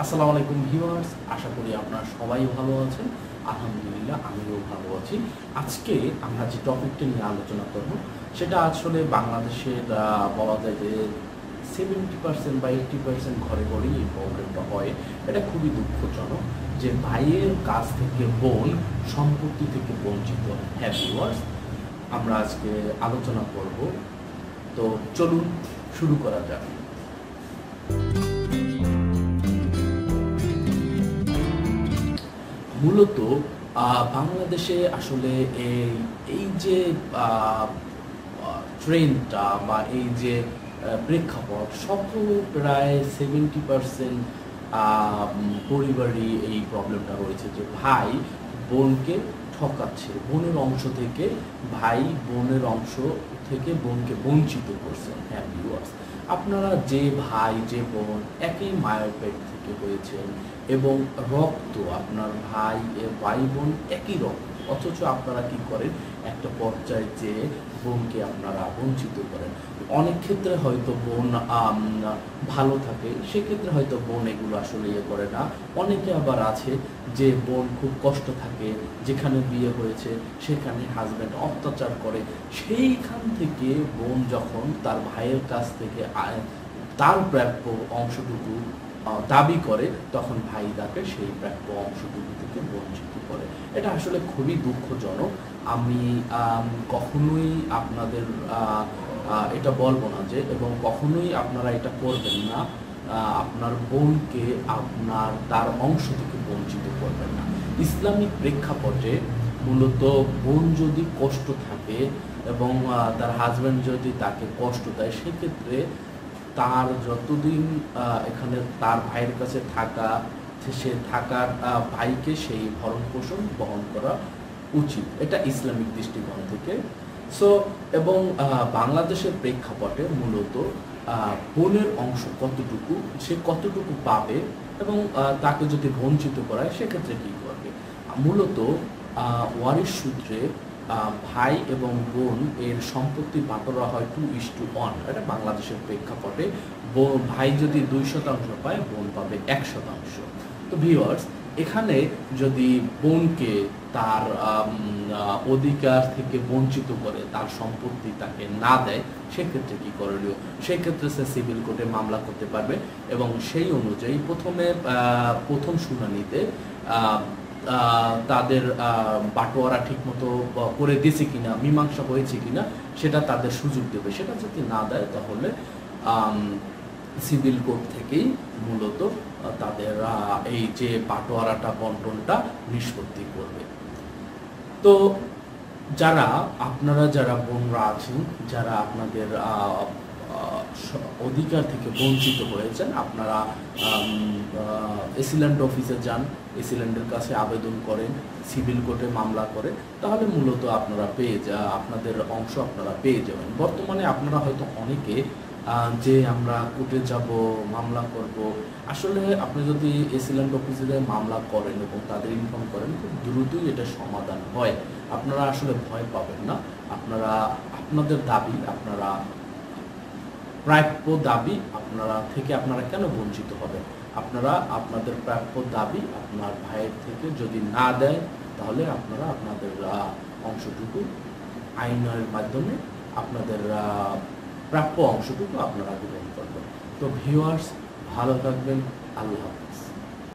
আসসালামু আলাইকুম ভিউয়ার্স, আশা করি আপনারা সবাই ভালো আছেন। আলহামদুলিল্লাহ আমিও ভালো আছি। আজকে আমরা যে টপিকটা নিয়ে আলোচনা করব সেটা আসলে বাংলাদেশের বলা যায় যে 70% বা 80% ঘরে ঘরেই এই প্রবলেমটা হয়। এটা খুবই দুঃখজনক যে ভাইয়ের কাছ থেকে বোন সম্পত্তি থেকে বঞ্চিত। হ্যাঁ ভিউয়ার্স, আমরা আজকে আলোচনা করব। তো চলুন শুরু করা যাক। মূলত বাংলাদেশে আসলে এই যে ট্রেন্ডটা বা এই যে প্রেক্ষাপট সকল প্রায় 70% পরিবারই এই প্রবলেমটা রয়েছে যে ভাই বোনকে ঠকাচ্ছে, বোনের অংশ থেকে ভাই বোনের অংশ থেকে বোনকে বঞ্চিত করছে। হ্যাঁ ভিউয়ার্স, আপনারা যে ভাই যে বোন একই মায়ের পেট থেকে হয়েছেন এবং রক্ত আপনার ভাই বোন একই রক্ত, অথচ আপনারা কি করেন একটা পর্যায়ে যে বোনকে আপনারা বঞ্চিত করেন। অনেক ক্ষেত্রে হয়তো বোন ভালো থাকে, সেক্ষেত্রে হয়তো বোন এগুলো আসলে ইয়ে করে না। অনেকে আবার আছে যে বোন খুব কষ্ট থাকে, যেখানে বিয়ে হয়েছে সেখানে হাজব্যান্ড অত্যাচার করে, সেইখান থেকে বোন যখন তার ভাইয়ের কাছ থেকে তার প্রাপ্য অংশটুকু দাবি করে, তখন ভাই তাকে সেই প্রাপ্য অংশটুকু থেকে বঞ্চিত করে। এটা আসলে খুবই দুঃখজনক। আমি কখনোই আপনাদের এটা বলবো না যে, এবং কখনোই আপনারা এটা করবেন না, আপনার বোনকে তার অংশ থেকে বঞ্চিত করবেন না। ইসলামিক প্রেক্ষাপটে মূলত বোন যদি কষ্ট থাকে এবং তার হাজব্যান্ড যদি তাকে কষ্ট দেয়, সেক্ষেত্রে তার যতদিন এখানে তার ভাইয়ের কাছে সে থাকার ভাইকে সেই ভরণ পোষণ বহন করা উচিত। এটা ইসলামিক দৃষ্টিকোণ থেকে। সো এবং বাংলাদেশের প্রেক্ষাপটে মূলত বোনের অংশ কতটুকু, সে কতটুকু পাবে এবং তাকে যদি বঞ্চিত করায় সেক্ষেত্রে কী করবে। মূলত ওয়ারিশ সূত্রে ভাই এবং বোন এর সম্পত্তি বাটোয়ারা হয় 2:1। এটা বাংলাদেশের প্রেক্ষাপটে ভাই যদি 2% পায়, বোন পাবে 1%। তো ভিউয়ার্স, এখানে যদি বোনকে তার অধিকার থেকে বঞ্চিত করে, তার সম্পত্তি তাকে না দেয়, সেক্ষেত্রে কি করণীয়? সেক্ষেত্রে সে সিভিল কোর্টে মামলা করতে পারবে এবং সেই অনুযায়ী প্রথম শুনানিতে তাদের বাটোয়ারা ঠিকমতো করে দিয়েছে কিনা, মীমাংসা হয়েছে কিনা সেটা তাদের সুযোগ দেবে। সেটা যদি না দেয় তাহলে সিভিল কোর্ট থেকেই মূলত তাদের এই যে বাটোয়ারাটা বন্টনটা নিষ্পত্তি করবে। তো যারা বোনরা আছেন, যারা আপনাদের অধিকার থেকে বঞ্চিত হয়েছেন, আপনারা এসিল্যান্ড অফিসে যান, এসিল্যান্ডের কাছে আবেদন করেন, সিভিল কোর্টে মামলা করে, তাহলে মূলত আপনারা আপনাদের অংশ আপনারা পেয়ে যাবেন। বর্তমানে আপনারা হয়তো অনেকে যে আমরা কোর্টে যাব, মামলা করব, আসলে আপনি যদি এসিল্যান্ড অফিসে মামলা করেন এবং তাদের ইনফর্ম করেন, খুব দ্রুতই এটা সমাধান হয়। আপনারা আসলে ভয় পাবেন না। আপনাদের দাবি, প্রাপ্য দাবি আপনারা কেন বঞ্চিত হবেন? আপনাদের প্রাপ্য দাবি আপনার ভাইয়ের থেকে যদি না দেয়, তাহলে আপনারা আপনাদের অংশটুকু আইনের মাধ্যমে আপনাদের প্রাপ্য অংশটুকু আপনারা গ্রহণ করবেন। তো ভিউয়ার্স, ভালো থাকবেন। আল্লাহ হাফেজ।